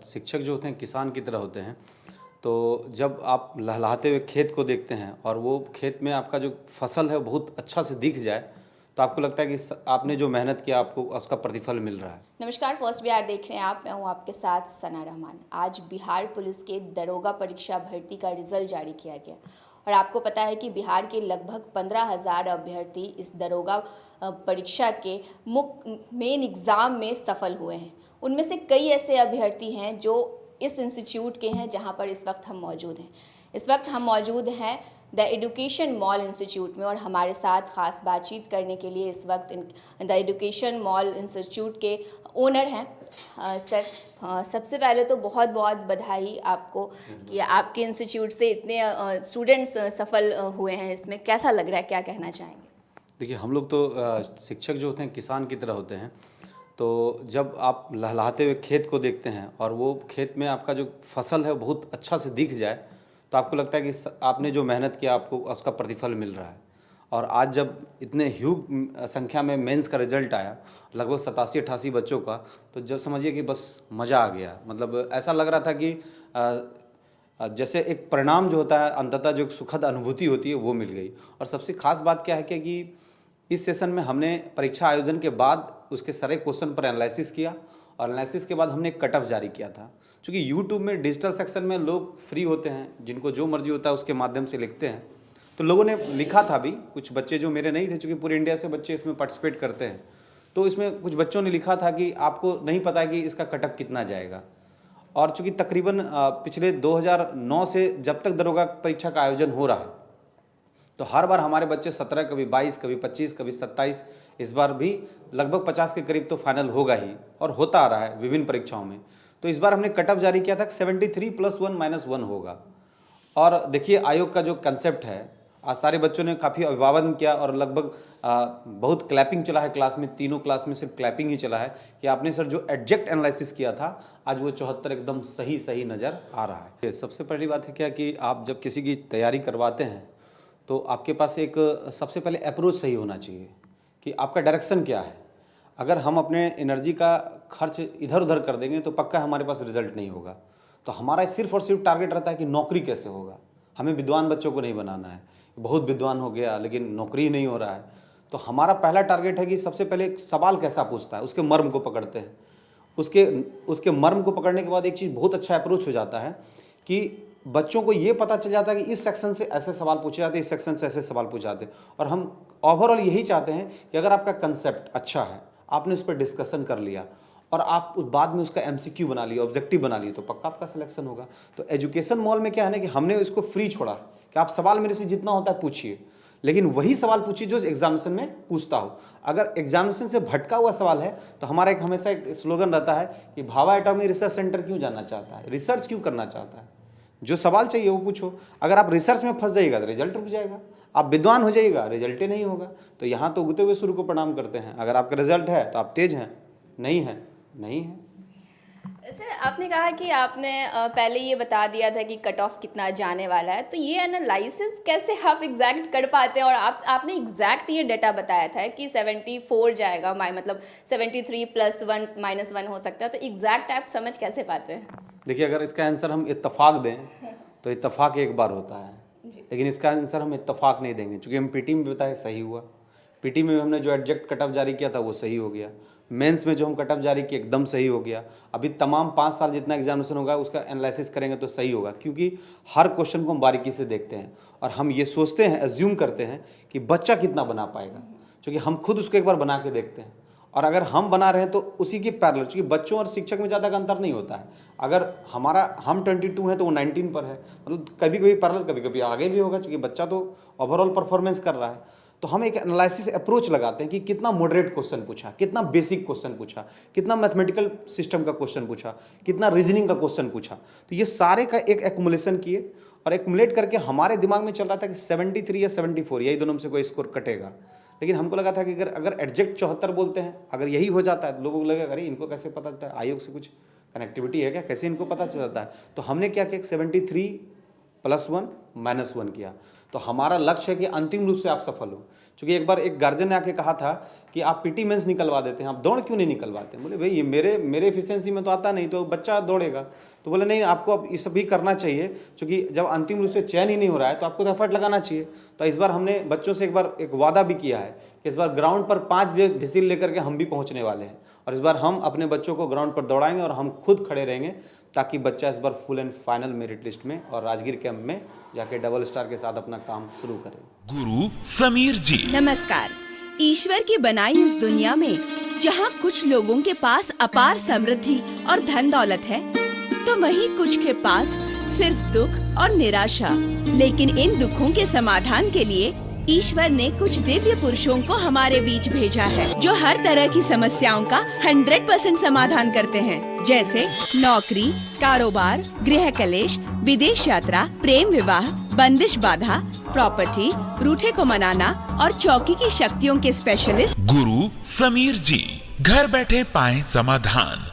शिक्षक जो होते हैं किसान की तरह होते हैं। तो जब आप लहलहाते हुए खेत को देखते हैं और वो खेत में आपका जो फसल है वो बहुत अच्छा से दिख जाए, तो आपको लगता है कि आपने जो मेहनत किया आपको उसका प्रतिफल मिल रहा है। नमस्कार, फर्स्ट बिहार देख रहे हैं आप। मैं हूं आपके साथ सना रहमान। आज बिहार पुलिस के दरोगा परीक्षा भर्ती का रिजल्ट जारी किया गया और आपको पता है कि बिहार के लगभग 15,000 अभ्यर्थी इस दरोगा परीक्षा के मेन एग्ज़ाम में सफल हुए हैं। उनमें से कई ऐसे अभ्यर्थी हैं जो इस इंस्टीट्यूट के हैं जहां पर इस वक्त हम मौजूद हैं। इस वक्त हम मौजूद हैं द एजुकेशन मॉल इंस्टीट्यूट में और हमारे साथ ख़ास बातचीत करने के लिए इस वक्त द एजुकेशन मॉल इंस्टीट्यूट के ओनर हैं सर। सबसे पहले तो बहुत बहुत बधाई आपको कि आपके इंस्टीट्यूट से इतने स्टूडेंट्स सफल हुए हैं। इसमें कैसा लग रहा है, क्या कहना चाहेंगे? देखिए, हम लोग तो शिक्षक जो होते हैं किसान की तरह होते हैं। तो जब आप लहलहाते हुए खेत को देखते हैं और वो खेत में आपका जो फसल है वो बहुत अच्छा से दिख जाए, तो आपको लगता है कि आपने जो मेहनत किया आपको उसका प्रतिफल मिल रहा है। और आज जब इतने ह्यूज संख्या में मेंस का रिजल्ट आया, लगभग 87-88 बच्चों का, तो जब समझिए कि बस मज़ा आ गया। मतलब ऐसा लग रहा था कि जैसे एक परिणाम जो होता है, अंततः जो सुखद अनुभूति होती है वो मिल गई। और सबसे खास बात क्या है कि इस सेशन में हमने परीक्षा आयोजन के बाद उसके सारे क्वेश्चन पर एनालिसिस किया और एनालिसिस के बाद हमने एक कट ऑफ जारी किया था। क्योंकि यूट्यूब में डिजिटल सेक्शन में लोग फ्री होते हैं, जिनको जो मर्जी होता है उसके माध्यम से लिखते हैं। तो लोगों ने लिखा था भी, कुछ बच्चे जो मेरे नहीं थे, चूँकि पूरे इंडिया से बच्चे इसमें पार्टिसिपेट करते हैं, तो इसमें कुछ बच्चों ने लिखा था कि आपको नहीं पता है कि इसका कट ऑफ कितना जाएगा। और चूँकि तकरीबन पिछले 2009 से जब तक दरोगा परीक्षा का आयोजन हो रहा है, तो हर बार हमारे बच्चे 17, कभी 22, कभी 25, कभी 27, इस बार भी लगभग 50 के करीब तो फाइनल होगा ही और होता आ रहा है विभिन्न परीक्षाओं में। तो इस बार हमने कट ऑफ जारी किया था कि 73 + 1 - 1 होगा। और देखिए, आयोग का जो कंसेप्ट है, आज सारे बच्चों ने काफ़ी अभिवादन किया और लगभग बहुत क्लैपिंग चला है क्लास में। तीनों क्लास में सिर्फ क्लैपिंग ही चला है कि आपने सर जो एडजेक्ट एनालिसिस किया था, आज वो 74 एकदम सही नज़र आ रहा है। सबसे पहली बात है क्या कि आप जब किसी की तैयारी करवाते हैं तो आपके पास एक सबसे पहले अप्रोच सही होना चाहिए कि आपका डायरेक्शन क्या है। अगर हम अपने एनर्जी का खर्च इधर उधर कर देंगे तो पक्का हमारे पास रिजल्ट नहीं होगा। तो हमारा सिर्फ और सिर्फ टारगेट रहता है कि नौकरी कैसे होगा। हमें विद्वान बच्चों को नहीं बनाना है। बहुत विद्वान हो गया लेकिन नौकरी नहीं हो रहा है। तो हमारा पहला टारगेट है कि सबसे पहले सवाल कैसा पूछता है, उसके मर्म को पकड़ते हैं। उसके मर्म को पकड़ने के बाद एक चीज़ बहुत अच्छा अप्रोच हो जाता है कि बच्चों को ये पता चल जाता है कि इस सेक्शन से ऐसे सवाल पूछे जाते हैं, इस सेक्शन से ऐसे सवाल पूछे जाते हैं। और हम ओवरऑल यही चाहते हैं कि अगर आपका कंसेप्ट अच्छा है, आपने उस पर डिस्कशन कर लिया और आप उस बाद में उसका MCQ बना लिया, ऑब्जेक्टिव बना लिया, तो पक्का आपका सिलेक्शन होगा। तो एजुकेशन मॉल में क्या है ना कि हमने इसको फ्री छोड़ा कि आप सवाल मेरे से जितना होता है पूछिए, लेकिन वही सवाल पूछिए जो एग्जामिनेशन में पूछता हो। अगर एग्जामिनेशन से भटका हुआ सवाल है तो हमारा हमेशा एक स्लोगन रहता है कि भाभा एटॉमिक रिसर्च सेंटर क्यों जानना चाहता है, रिसर्च क्यों करना चाहता है। जो सवाल चाहिए वो पूछो। अगर आप रिसर्च में फंस जाइएगा तो रिजल्ट रुक जाएगा, आप विद्वान हो जाइएगा, रिजल्ट ही नहीं होगा। तो यहाँ तो उगते हुए सूर्य को प्रणाम करते हैं। अगर आपका रिजल्ट है तो आप तेज हैं, नहीं है नहीं है। सर, आपने कहा कि आपने पहले ये बता दिया था कि कट ऑफ कितना जाने वाला है, तो ये एनालिसिस कैसे आप एग्जैक्ट कर पाते हैं? और आपने एग्जैक्ट ये डेटा बताया था कि 74 जाएगा, मतलब 73 + 1 - 1 हो सकता है, तो एग्जैक्ट आप समझ कैसे पाते हैं? देखिए, अगर इसका आंसर हम इत्तेफाक दें तो इत्तेफाक एक बार होता है, लेकिन इसका आंसर हम इत्तेफाक नहीं देंगे। चूँकि हम पीटी में बताया सही हुआ, पीटी में हमने जो एडजेक्ट कट ऑफ जारी किया था वो सही हो गया, मेंस में जो हम कट ऑफ जारी किए एकदम सही हो गया। अभी तमाम 5 साल जितना एग्जामिनेशन होगा उसका एनालिसिस करेंगे तो सही होगा, क्योंकि हर क्वेश्चन को हम बारीकी से देखते हैं और हम ये सोचते हैं, एज्यूम करते हैं कि बच्चा कितना बना पाएगा, क्योंकि हम खुद उसको एक बार बना के देखते हैं। और अगर हम बना रहे हैं तो उसी की पैरेलल, क्योंकि बच्चों और शिक्षक में ज़्यादा का अंतर नहीं होता है। अगर हम 22 हैं तो वो 19 पर है, मतलब कभी कभी पैरेलल कभी कभी आगे भी होगा, क्योंकि बच्चा तो ओवरऑल परफॉर्मेंस कर रहा है। तो हम एक एनालिसिस अप्रोच लगाते हैं कि कितना मॉडरेट क्वेश्चन पूछा, कितना बेसिक क्वेश्चन पूछा, कितना मैथमेटिकल सिस्टम का क्वेश्चन पूछा, कितना रीजनिंग का क्वेश्चन पूछा। तो ये सारे का एक एक्युमुलेशन किए और एक्युमुलेट करके हमारे दिमाग में चल रहा था कि 73 या 74 यही दोनों में से कोई स्कोर कटेगा। लेकिन हमको लगा था कि अगर एडजेक्ट 74 बोलते हैं, अगर यही हो जाता है तो लोगों को लगेगा अरे इनको कैसे पता चलता है, आयोग से कुछ कनेक्टिविटी है क्या, कैसे इनको पता चल जाता है। तो हमने क्या किया, 73 + 1 - 1 किया। तो हमारा लक्ष्य है कि अंतिम रूप से आप सफल हो, क्योंकि एक बार एक गार्जियन ने आके कहा था कि आप पीटी मेंस निकलवा देते हैं, आप दौड़ क्यों नहीं निकलवाते? बोले भाई ये मेरे एफिशिएंसी में तो आता नहीं, तो बच्चा दौड़ेगा। तो बोले नहीं, आपको अब ये सब भी करना चाहिए, क्योंकि जब अंतिम रूप से चयन ही नहीं हो रहा है तो आपको तो एफर्ट लगाना चाहिए। तो इस बार हमने बच्चों से एक वादा भी किया है कि इस बार ग्राउंड पर 5 व्हिसिल लेकर के हम भी पहुँचने वाले हैं, और इस बार हम अपने बच्चों को ग्राउंड पर दौड़ाएंगे और हम खुद खड़े रहेंगे, ताकि बच्चा इस बार full and final merit list में और राजगीर कैंप में जाके डबल स्टार के साथ अपना काम शुरू करे। गुरु समीर जी नमस्कार। ईश्वर की बनाई इस दुनिया में जहाँ कुछ लोगों के पास अपार समृद्धि और धन दौलत है, तो वहीं कुछ के पास सिर्फ दुख और निराशा। लेकिन इन दुखों के समाधान के लिए ईश्वर ने कुछ दिव्य पुरुषों को हमारे बीच भेजा है, जो हर तरह की समस्याओं का 100% समाधान करते हैं, जैसे नौकरी, कारोबार, गृह कलेश, विदेश यात्रा, प्रेम विवाह, बंदिश बाधा, प्रॉपर्टी, रूठे को मनाना और चौकी की शक्तियों के स्पेशलिस्ट गुरु समीर जी। घर बैठे पाएं समाधान।